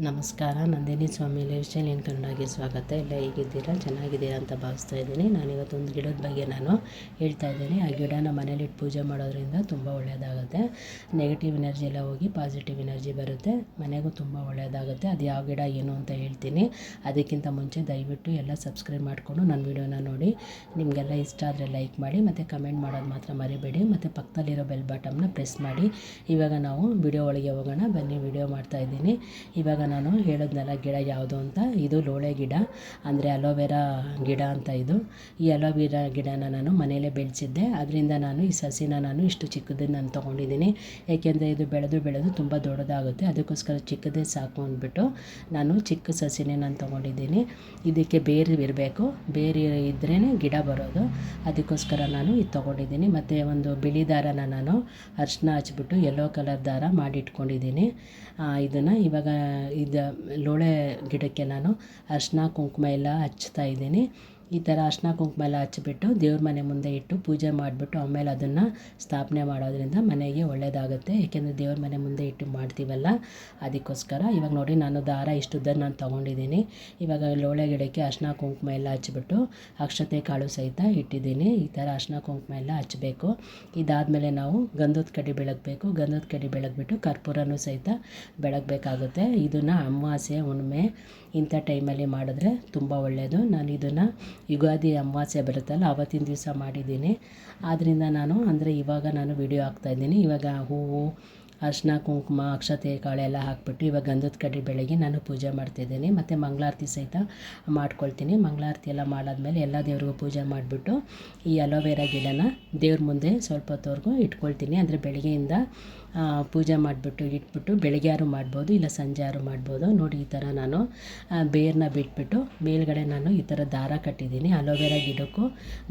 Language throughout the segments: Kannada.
ನಮಸ್ಕಾರ. ನಂದಿನಿ ಸ್ವಾಮಿ ಲೈಫ್ ಸ್ಟೈಲ್ ಇನ್ ಕನ್ನಡಗೆ ಸ್ವಾಗತ. ಎಲ್ಲ ಹೇಗಿದ್ದೀರಾ? ಚೆನ್ನಾಗಿದ್ದೀರಾ ಅಂತ ಭಾವಿಸ್ತಾ ಇದ್ದೀನಿ. ನಾನಿವತ್ತೊಂದು ಗಿಡದ ಬಗ್ಗೆ ನಾನು ಹೇಳ್ತಾ ಇದ್ದೀನಿ. ಆ ಗಿಡನ ಮನೇಲಿಟ್ಟು ಪೂಜೆ ಮಾಡೋದ್ರಿಂದ ತುಂಬ ಒಳ್ಳೆಯದಾಗುತ್ತೆ. ನೆಗೆಟಿವ್ ಎನರ್ಜಿ ಎಲ್ಲ ಹೋಗಿ ಪಾಸಿಟಿವ್ ಎನರ್ಜಿ ಬರುತ್ತೆ. ಮನೆಗೂ ತುಂಬ ಒಳ್ಳೆಯದಾಗುತ್ತೆ. ಅದು ಯಾವ ಗಿಡ ಏನು ಅಂತ ಹೇಳ್ತೀನಿ. ಅದಕ್ಕಿಂತ ಮುಂಚೆ ದಯವಿಟ್ಟು ಎಲ್ಲ ಸಬ್ಸ್ಕ್ರೈಬ್ ಮಾಡಿಕೊಂಡು ನನ್ನ ವೀಡಿಯೋನ ನೋಡಿ. ನಿಮಗೆಲ್ಲ ಇಷ್ಟ ಆದರೆ ಲೈಕ್ ಮಾಡಿ ಮತ್ತು ಕಮೆಂಟ್ ಮಾಡೋದು ಮಾತ್ರ ಮರಿಬೇಡಿ. ಮತ್ತು ಪಕ್ಕದಲ್ಲಿರೋ ಬೆಲ್ ಬಟನ್ನ ಪ್ರೆಸ್ ಮಾಡಿ. ಇವಾಗ ನಾವು ವಿಡಿಯೋ ಒಳಗೆ ಹೋಗೋಣ ಬನ್ನಿ. ವಿಡಿಯೋ ಮಾಡ್ತಾಯಿದ್ದೀನಿ. ಇವಾಗ ನಾನು ಹೇಳೋದ್ನೆಲ್ಲ ಗಿಡ ಯಾವುದು ಅಂತ. ಇದು ಲೋಳೆ ಗಿಡ, ಅಂದರೆ ಅಲೋವೆರಾ ಗಿಡ ಅಂತ ಇದು. ಈ ಅಲೋವೆರಾ ಗಿಡನ ನಾನು ಮನೆಯಲ್ಲೇ ಬೆಳೆಸಿದ್ದೆ. ಅದರಿಂದ ನಾನು ಈ ಸಸಿನ ನಾನು ಇಷ್ಟು ಚಿಕ್ಕದನ್ನು ನಾನು ತೊಗೊಂಡಿದ್ದೀನಿ. ಏಕೆಂದರೆ ಇದು ಬೆಳೆದು ತುಂಬ ದೊಡ್ಡದಾಗುತ್ತೆ. ಅದಕ್ಕೋಸ್ಕರ ಚಿಕ್ಕದೇ ಸಾಕು ಅಂದ್ಬಿಟ್ಟು ನಾನು ಚಿಕ್ಕ ಸಸಿನೇ ನಾನು ತೊಗೊಂಡಿದ್ದೀನಿ. ಇದಕ್ಕೆ ಬೇರು ಇರಬೇಕು, ಬೇರು ಇದ್ರೇ ಗಿಡ ಬರೋದು. ಅದಕ್ಕೋಸ್ಕರ ನಾನು ಇದು ತೊಗೊಂಡಿದ್ದೀನಿ. ಮತ್ತು ಒಂದು ಬಿಳಿ ದಾರನ ನಾನು ಅರಿಶಿನ ಹಚ್ಬಿಟ್ಟು ಯೆಲ್ಲೋ ಕಲರ್ ದಾರ ಮಾಡಿಟ್ಕೊಂಡಿದ್ದೀನಿ. ಇದನ್ನು ಇವಾಗ ಇದು ಲೋಳೆ ಗಿಡಕ್ಕೆ ನಾನು ಅರಿಶಿನ ಕುಂಕುಮ ಎಲ್ಲ ಹಚ್ತಾ ಇದ್ದೀನಿ. ಈ ಥರ ಅರಿಶಿನ ಕುಂಕುಮ ಎಲ್ಲ ಹಚ್ಬಿಟ್ಟು ದೇವ್ರ ಮನೆ ಮುಂದೆ ಇಟ್ಟು ಪೂಜೆ ಮಾಡಿಬಿಟ್ಟು ಆಮೇಲೆ ಅದನ್ನು ಸ್ಥಾಪನೆ ಮಾಡೋದ್ರಿಂದ ಮನೆಗೆ ಒಳ್ಳೆಯದಾಗುತ್ತೆ. ಏಕೆಂದರೆ ದೇವ್ರ ಮನೆ ಮುಂದೆ ಇಟ್ಟು ಮಾಡ್ತೀವಲ್ಲ, ಅದಕ್ಕೋಸ್ಕರ. ಇವಾಗ ನೋಡಿ, ನಾನು ದಾರ ಇಷ್ಟುದ್ದನ್ನು ನಾನು ತೊಗೊಂಡಿದ್ದೀನಿ. ಇವಾಗ ಲೋಳೆ ಗಿಡಕ್ಕೆ ಅರಿಶಿನ ಕುಂಕುಮ ಎಲ್ಲ ಹಚ್ಬಿಟ್ಟು ಅಕ್ಷತೆ ಕಾಳು ಸಹಿತ ಇಟ್ಟಿದ್ದೀನಿ. ಈ ಥರ ಅರಿಶಿನ ಕುಂಕುಮ ಎಲ್ಲ ಹಚ್ಚಬೇಕು. ಇದಾದಮೇಲೆ ನಾವು ಗಂಧದ ಕಡ್ಡಿ ಬೆಳಗಬೇಕು. ಗಂಧದ ಕಡ್ಡಿ ಬೆಳಗ್ಬಿಟ್ಟು ಕರ್ಪೂರನೂ ಸಹಿತ ಬೆಳಗಬೇಕಾಗುತ್ತೆ. ಇದನ್ನು ಅಮಾವಾಸ್ಯೆ, ಹುಣ್ಣಿಮೆ ಇಂಥ ಟೈಮಲ್ಲಿ ಮಾಡಿದ್ರೆ ತುಂಬ ಒಳ್ಳೆಯದು. ನಾನು ಇದನ್ನು ಯುಗಾದಿ ಅಮಾವಾಸ್ಯೆ ಬರುತ್ತಲ್ಲ ಆವತ್ತಿನ ದಿವಸ ಮಾಡಿದ್ದೀನಿ. ಆದ್ದರಿಂದ ಇವಾಗ ನಾನು ವಿಡಿಯೋ ಹಾಕ್ತಾಯಿದ್ದೀನಿ. ಇವಾಗ ಹೂವು, ಅರಿಶಿನ ಕುಂಕುಮ, ಅಕ್ಷತೆ ಕಾಳೆಲ್ಲ ಹಾಕ್ಬಿಟ್ಟು ಇವಾಗ ಗಂಧದ ಕಡ್ಡಿ ಬೆಳಗ್ಗೆ ನಾನು ಪೂಜೆ ಮಾಡ್ತಿದ್ದೀನಿ. ಮತ್ತು ಮಂಗಳಾರತಿ ಸಹಿತ ಮಾಡ್ಕೊಳ್ತೀನಿ. ಮಂಗಳಾರತಿ ಎಲ್ಲ ಮಾಡಾದ್ಮೇಲೆ ಎಲ್ಲ ದೇವ್ರಿಗೂ ಪೂಜೆ ಮಾಡಿಬಿಟ್ಟು ಈ ಅಲೋವೆರಾ ಗಿಡನ ದೇವ್ರ ಮುಂದೆ ಸ್ವಲ್ಪ ಹೊತ್ತವರೆಗೂ ಇಟ್ಕೊಳ್ತೀನಿ. ಅಂದರೆ ಬೆಳಗ್ಗೆಯಿಂದ ಪೂಜೆ ಮಾಡಿಬಿಟ್ಟು ಇಟ್ಬಿಟ್ಟು ಬೆಳಗ್ಗೆ ಯಾರು ಮಾಡ್ಬೋದು, ಇಲ್ಲ ಸಂಜೆ ಯಾರು ಮಾಡ್ಬೋದು. ನೋಡಿ, ಈ ಥರ ನಾನು ಬೇರನ್ನ ಬಿಟ್ಬಿಟ್ಟು ಮೇಲ್ಗಡೆ ನಾನು ಈ ಥರ ದಾರ ಕಟ್ಟಿದ್ದೀನಿ. ಅಲೋವೆರಾ ಗಿಡಕ್ಕೂ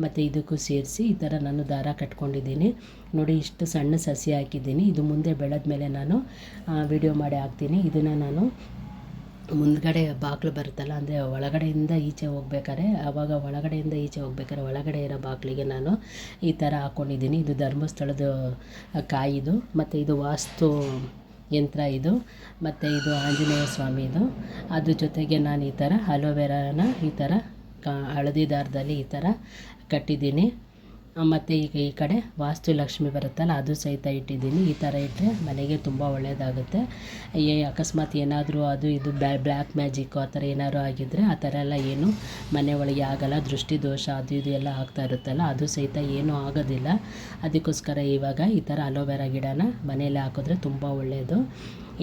ಮತ್ತು ಇದಕ್ಕೂ ಸೇರಿಸಿ ಈ ಥರ ನಾನು ದಾರ ಕಟ್ಕೊಂಡಿದ್ದೀನಿ. ನೋಡಿ, ಇಷ್ಟು ಸಣ್ಣ ಸಸಿ ಹಾಕಿದ್ದೀನಿ. ಇದು ಮುಂದೆ ಬೆಳೆದ್ಮೇಲೆ ನಾನು ವಿಡಿಯೋ ಮಾಡಿ ಹಾಕ್ತೀನಿ. ಇದನ್ನು ನಾನು ಮುಂದ್ಗಡೆ ಬಾಗಿಲು ಬರುತ್ತಲ್ಲ, ಅಂದರೆ ಒಳಗಡೆಯಿಂದ ಈಚೆ ಹೋಗ್ಬೇಕಾದ್ರೆ, ಆವಾಗ ಒಳಗಡೆಯಿಂದ ಈಚೆ ಹೋಗ್ಬೇಕಾದ್ರೆ ಒಳಗಡೆ ಇರೋ ಬಾಗಿಲಿಗೆ ನಾನು ಈ ಥರ ಹಾಕ್ಕೊಂಡಿದ್ದೀನಿ. ಇದು ಧರ್ಮಸ್ಥಳದ ಕಾಯಿದು, ಮತ್ತು ಇದು ವಾಸ್ತು ಯಂತ್ರ ಇದು, ಮತ್ತು ಇದು ಆಂಜನೇಯ ಸ್ವಾಮಿದು. ಅದ್ರ ಜೊತೆಗೆ ನಾನು ಈ ಥರ ಅಲೋವೆರಾನ ಈ ಥರ ಹಳದಿ ದಾರದಲ್ಲಿ ಈ ಥರ ಕಟ್ಟಿದ್ದೀನಿ. ಮತ್ತು ಈಗ ಈ ಕಡೆ ವಾಸ್ತು ಲಕ್ಷ್ಮಿ ಬರುತ್ತಲ್ಲ, ಅದು ಸಹಿತ ಇಟ್ಟಿದ್ದೀನಿ. ಈ ಥರ ಇಟ್ಟರೆ ಮನೆಗೆ ತುಂಬ ಒಳ್ಳೆಯದಾಗುತ್ತೆ. ಅಕಸ್ಮಾತ್ ಏನಾದರೂ ಅದು ಇದು ಬ್ಲ್ಯಾಕ್ ಮ್ಯಾಜಿಕ್ಕು ಆ ಥರ ಏನಾದ್ರು ಆಗಿದ್ದರೆ ಆ ಥರ ಎಲ್ಲ ಏನು ಮನೆ ಒಳಗೆ ಆಗೋಲ್ಲ. ದೃಷ್ಟಿ ದೋಷ ಅದು ಇದು ಎಲ್ಲ ಆಗ್ತಾ ಇರುತ್ತಲ್ಲ, ಅದು ಸಹಿತ ಏನೂ ಆಗೋದಿಲ್ಲ. ಅದಕ್ಕೋಸ್ಕರ ಇವಾಗ ಈ ಥರ ಅಲೋವೆರಾ ಗಿಡನ ಮನೆಯಲ್ಲೇ ಹಾಕಿದ್ರೆ ತುಂಬ ಒಳ್ಳೆಯದು.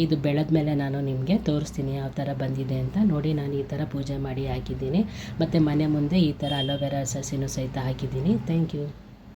ಇದು ಬೆಳೆದ್ಮೇಲೆ ನಾನು ನಿಮಗೆ ತೋರಿಸ್ತೀನಿ ಯಾವ ಥರ ಬಂದಿದೆ ಅಂತ. ನೋಡಿ, ನಾನು ಈ ಥರ ಪೂಜೆ ಮಾಡಿ ಹಾಕಿದ್ದೀನಿ. ಮತ್ತು ಮನೆ ಮುಂದೆ ಈ ಥರ ಅಲೋವೆರಾ ಸಸಿನೂ ಸಹಿತ ಹಾಕಿದ್ದೀನಿ. Thank you.